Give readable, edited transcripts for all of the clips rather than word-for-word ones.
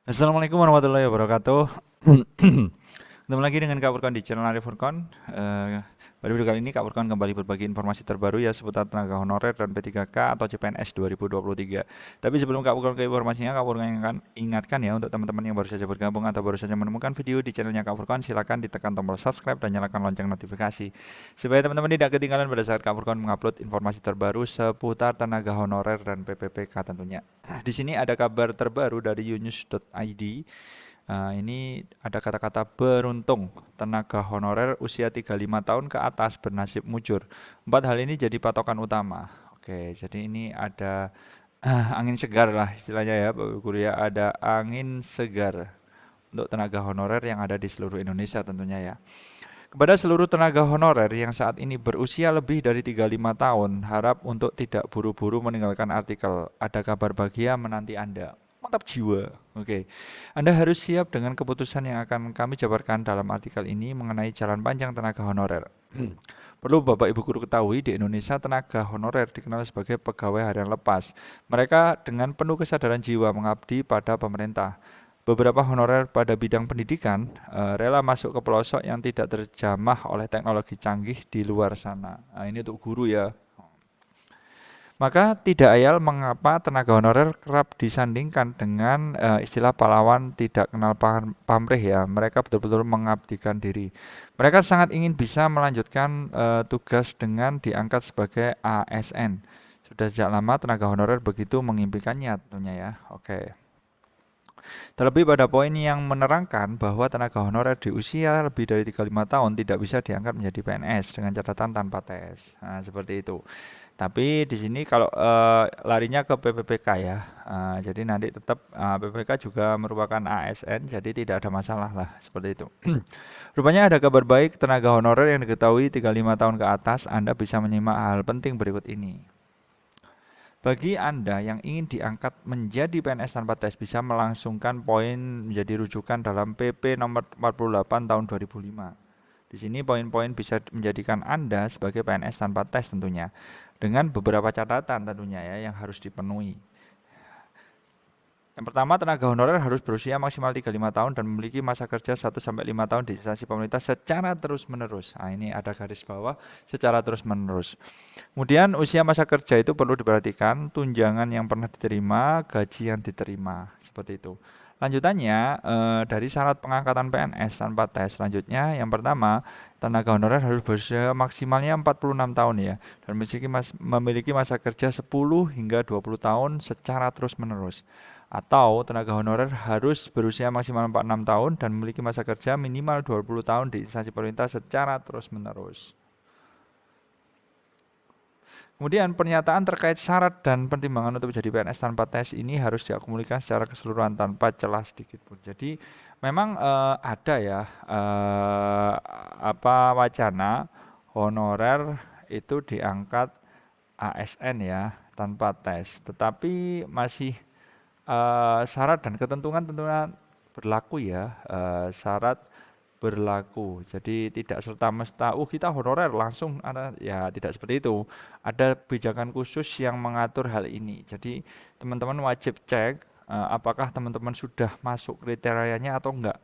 Assalamualaikum warahmatullahi wabarakatuh. Ketemu lagi dengan Kak Furkon di channel Arif Furkon. Pada video kali ini Kak Furkon kembali berbagi informasi terbaru ya seputar tenaga honorer dan P3K atau CPNS 2023. Tapi sebelum Kak Furkon ke informasinya, Kak Furkon ingatkan ya untuk teman-teman yang baru saja bergabung atau baru saja menemukan video di channelnya Kak Furkon, silakan ditekan tombol subscribe dan nyalakan lonceng notifikasi supaya teman-teman tidak ketinggalan pada saat Kak Furkon mengupload informasi terbaru seputar tenaga honorer dan PPPK tentunya. Di sini ada kabar terbaru dari yunus.id. Ini ada kata-kata beruntung, tenaga honorer usia 35 tahun ke atas bernasib mujur. Empat hal ini jadi patokan utama. Oke, jadi ini ada angin segar lah istilahnya ya, Bapak Ibu Guru ya. Ada angin segar untuk tenaga honorer yang ada di seluruh Indonesia tentunya ya. Kepada seluruh tenaga honorer yang saat ini berusia lebih dari 35 tahun, harap untuk tidak buru-buru meninggalkan artikel. Ada kabar bahagia menanti Anda. Mantap jiwa. Oke. Anda harus siap dengan keputusan yang akan kami jabarkan dalam artikel ini mengenai jalan panjang tenaga honorer. Perlu Bapak Ibu Guru ketahui, di Indonesia tenaga honorer dikenal sebagai pegawai harian lepas. Mereka dengan penuh kesadaran jiwa mengabdi pada pemerintah. Beberapa honorer pada bidang pendidikan rela masuk ke pelosok yang tidak terjamah oleh teknologi canggih di luar sana. Nah, ini untuk guru ya. Maka tidak ayal mengapa tenaga honorer kerap disandingkan dengan istilah pahlawan tidak kenal pamrih ya. Mereka betul-betul mengabdikan diri. Mereka sangat ingin bisa melanjutkan tugas dengan diangkat sebagai ASN. Sudah sejak lama tenaga honorer begitu mengimpikannya tentunya ya. Oke. Terlebih pada poin yang menerangkan bahwa tenaga honorer di usia lebih dari 35 tahun tidak bisa diangkat menjadi PNS dengan catatan tanpa tes. Nah, seperti itu. Tapi di sini kalau larinya ke PPPK ya. Jadi nanti tetap PPPK juga merupakan ASN, jadi tidak ada masalah lah seperti itu. Rupanya ada kabar baik tenaga honorer yang diketahui 35 tahun ke atas, Anda bisa menyimak hal penting berikut ini. Bagi Anda yang ingin diangkat menjadi PNS tanpa tes bisa melangsungkan poin menjadi rujukan dalam PP nomor 48 tahun 2005. Di sini poin-poin bisa menjadikan Anda sebagai PNS tanpa tes tentunya. Dengan beberapa catatan tentunya ya yang harus dipenuhi. Yang pertama, tenaga honorer harus berusia maksimal 35 tahun dan memiliki masa kerja 1-5 tahun di instansi pemerintah secara terus-menerus. Nah, ini ada garis bawah secara terus-menerus. Kemudian usia masa kerja itu perlu diperhatikan, tunjangan yang pernah diterima, gaji yang diterima, seperti itu. Lanjutannya, dari syarat pengangkatan PNS tanpa tes, selanjutnya yang pertama, tenaga honorer harus berusia maksimalnya 46 tahun ya, dan memiliki masa kerja 10 hingga 20 tahun secara terus-menerus. Atau tenaga honorer harus berusia maksimal 46 tahun dan memiliki masa kerja minimal 20 tahun di instansi pemerintah secara terus-menerus. Kemudian pernyataan terkait syarat dan pertimbangan untuk menjadi PNS tanpa tes ini harus diakomunikasikan secara keseluruhan tanpa celah sedikit pun. Jadi memang ada ya wacana honorer itu diangkat ASN ya tanpa tes, tetapi masih syarat dan ketentuan berlaku ya, syarat berlaku. Jadi tidak serta-merta, kita honorer langsung ada ya tidak seperti itu. Ada kebijakan khusus yang mengatur hal ini. Jadi teman-teman wajib cek apakah teman-teman sudah masuk kriterianya atau enggak.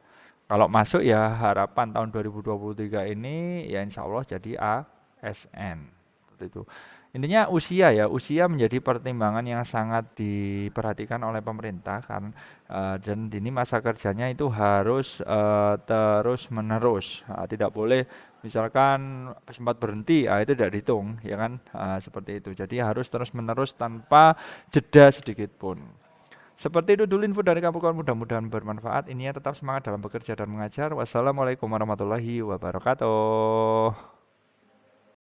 Kalau masuk ya harapan tahun 2023 ini ya insya Allah jadi ASN. Seperti itu. Intinya usia ya, usia menjadi pertimbangan yang sangat diperhatikan oleh pemerintah kan, dan ini masa kerjanya itu harus terus menerus, tidak boleh misalkan sempat berhenti, itu tidak dihitung ya kan, seperti itu. Jadi harus terus menerus tanpa jeda sedikit pun. Seperti itu dulu info dari Kapukon, mudah-mudahan bermanfaat. Ini ya tetap semangat dalam bekerja dan mengajar. Wassalamualaikum warahmatullahi wabarakatuh.